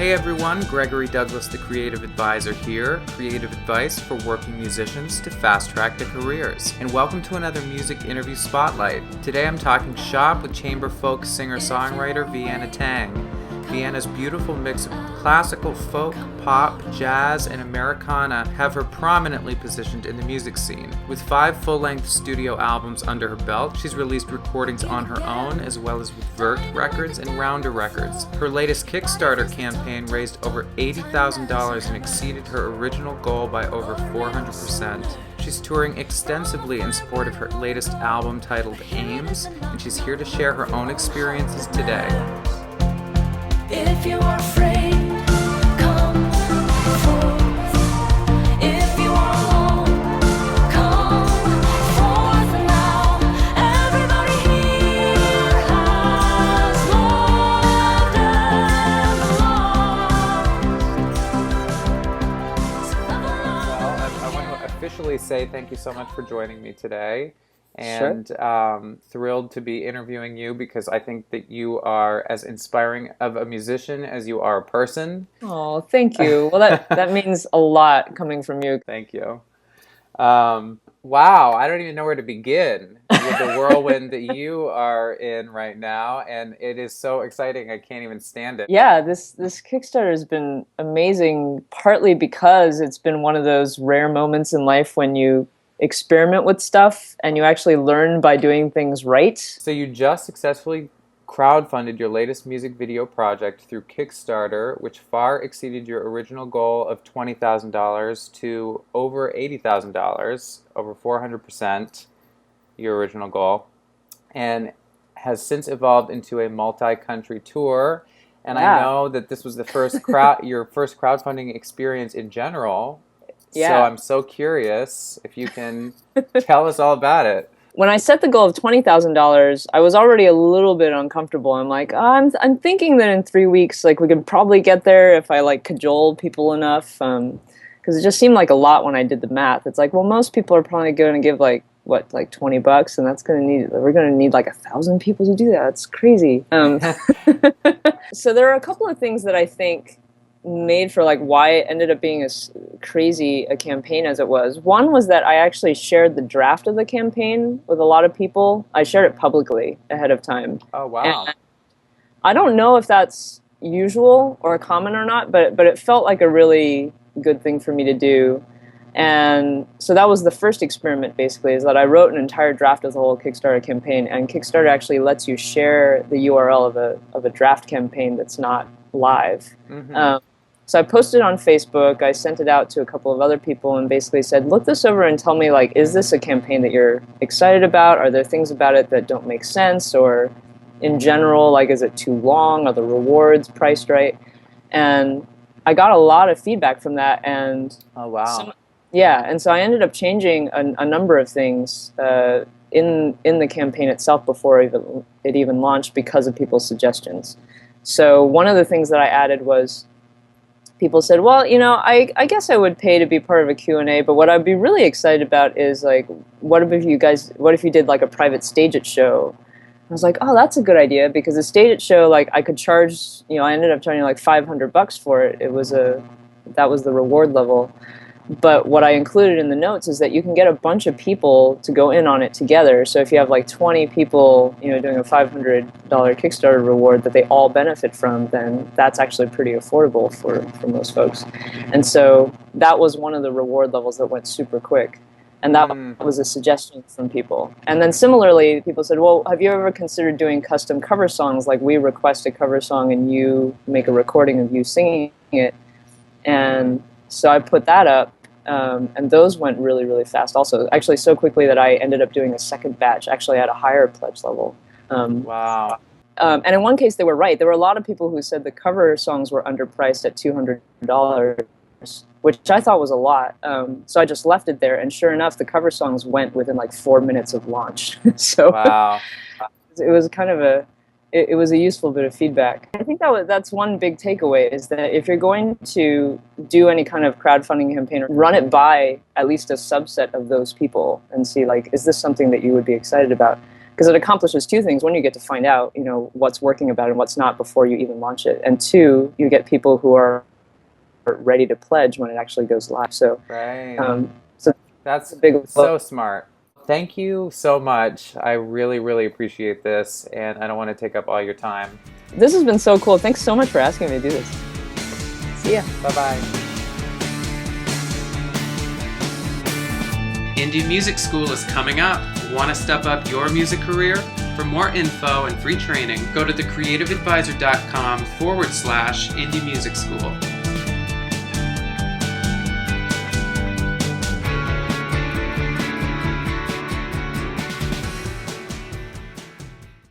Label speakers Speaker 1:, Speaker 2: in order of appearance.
Speaker 1: Hey everyone, Gregory Douglas, the Creative Advisor here. Creative advice for working musicians to fast-track their careers. And welcome to another music interview spotlight. Today I'm talking shop with chamber folk singer-songwriter Vienna Teng. Vienna's beautiful mix of classical, folk, pop, jazz, and Americana have her prominently positioned in the music scene. With 5 full-length studio albums under her belt, she's released recordings on her own as well as with Vert Records and Rounder Records. Her latest Kickstarter campaign raised over $80,000 and exceeded her original goal by over 400%. She's touring extensively in support of her latest album titled Aims, and she's here to share her own experiences today.
Speaker 2: If you are afraid, come forth. If you are alone, come forth now. Everybody here has loved and belongs.
Speaker 1: Well, I want to officially say thank you so much for joining me today. And
Speaker 3: Sure.
Speaker 1: thrilled to be interviewing you because I think that you are as inspiring of a musician as you are a person.
Speaker 3: Oh, thank you. Well, that means a lot coming from you.
Speaker 1: Thank you. Wow, I don't even know where to begin with the whirlwind that you are in right now, and it is so exciting. I can't even stand it.
Speaker 3: Yeah, this Kickstarter has been amazing, partly because it's been one of those rare moments in life when you experiment with stuff and you actually learn by doing things right.
Speaker 1: So you just successfully crowdfunded your latest music video project through Kickstarter, which far exceeded your original goal of $20,000 to over $80,000, over 400% your original goal, and has since evolved into a multi-country tour. And
Speaker 3: Yeah.
Speaker 1: I know that this was the first your first crowdfunding experience in general.
Speaker 3: Yeah.
Speaker 1: So I'm so curious if you can tell us all about it.
Speaker 3: When I set the goal of $20,000, I was already a little bit uncomfortable. I'm like, I'm thinking that in 3 weeks, like we could probably get there if I like cajole people enough. Because it just seemed like a lot when I did the math. It's like, well, most people are probably going to give like $20, and we're going to need like 1,000 people to do that. It's crazy. So there are a couple of things that I think made for like why it ended up being as crazy a campaign as it was. One was that I actually shared the draft of the campaign with a lot of people. I shared it publicly ahead of time.
Speaker 1: Oh, wow.
Speaker 3: And I don't know if that's usual or common or not, but it felt like a really good thing for me to do. And so that was the first experiment, basically, is that I wrote an entire draft of the whole Kickstarter campaign, and Kickstarter actually lets you share the URL of a draft campaign that's not live.
Speaker 1: Mm-hmm.
Speaker 3: So I posted on Facebook, I sent it out to a couple of other people and basically said, look this over and tell me, like, is this a campaign that you're excited about? Are there things about it that don't make sense? Or in general, like, is it too long? Are the rewards priced right? And I got a lot of feedback from that. And
Speaker 1: Oh, wow.
Speaker 3: and so I ended up changing a number of things in the campaign itself before it even launched because of people's suggestions. So one of the things that I added was, people said, well, I guess I would pay to be part of a Q&A, but what I'd be really excited about is, like, what if you did, like, a private Stage-It show? I was like, oh, that's a good idea, because a Stage-It show, like, I could charge, I ended up charging, like, $500 for it. That was the reward level. But what I included in the notes is that you can get a bunch of people to go in on it together. So if you have like 20 people, doing a $500 Kickstarter reward that they all benefit from, then that's actually pretty affordable for most folks. And so that was one of the reward levels that went super quick. And that was a suggestion from people. And then similarly, people said, well, have you ever considered doing custom cover songs? Like, we request a cover song and you make a recording of you singing it. And so I put that up, and those went really, really fast also. Actually, so quickly that I ended up doing a second batch, actually at a higher pledge level.
Speaker 1: Wow.
Speaker 3: And in one case, they were right. There were a lot of people who said the cover songs were underpriced at $200, which I thought was a lot. So I just left it there, and sure enough, the cover songs went within like 4 minutes of launch. So
Speaker 1: Wow.
Speaker 3: it was kind of it was a useful bit of feedback. I think that's one big takeaway, is that if you're going to do any kind of crowdfunding campaign, run it by at least a subset of those people and see, like, is this something that you would be excited about? because it accomplishes two things. One, you get to find out, what's working about it and what's not before you even launch it. And two, you get people who are ready to pledge when it actually goes live. So,
Speaker 1: Right.
Speaker 3: So
Speaker 1: That's
Speaker 3: a big
Speaker 1: so smart. Thank you so much. I really, really appreciate this, and I don't want to take up all your time.
Speaker 3: This has been so cool. Thanks so much for asking me to do this. See ya.
Speaker 1: Bye-bye. Indie Music School is coming up. Want to step up your music career? For more info and free training, go to thecreativeadvisor.com/Indie Music School.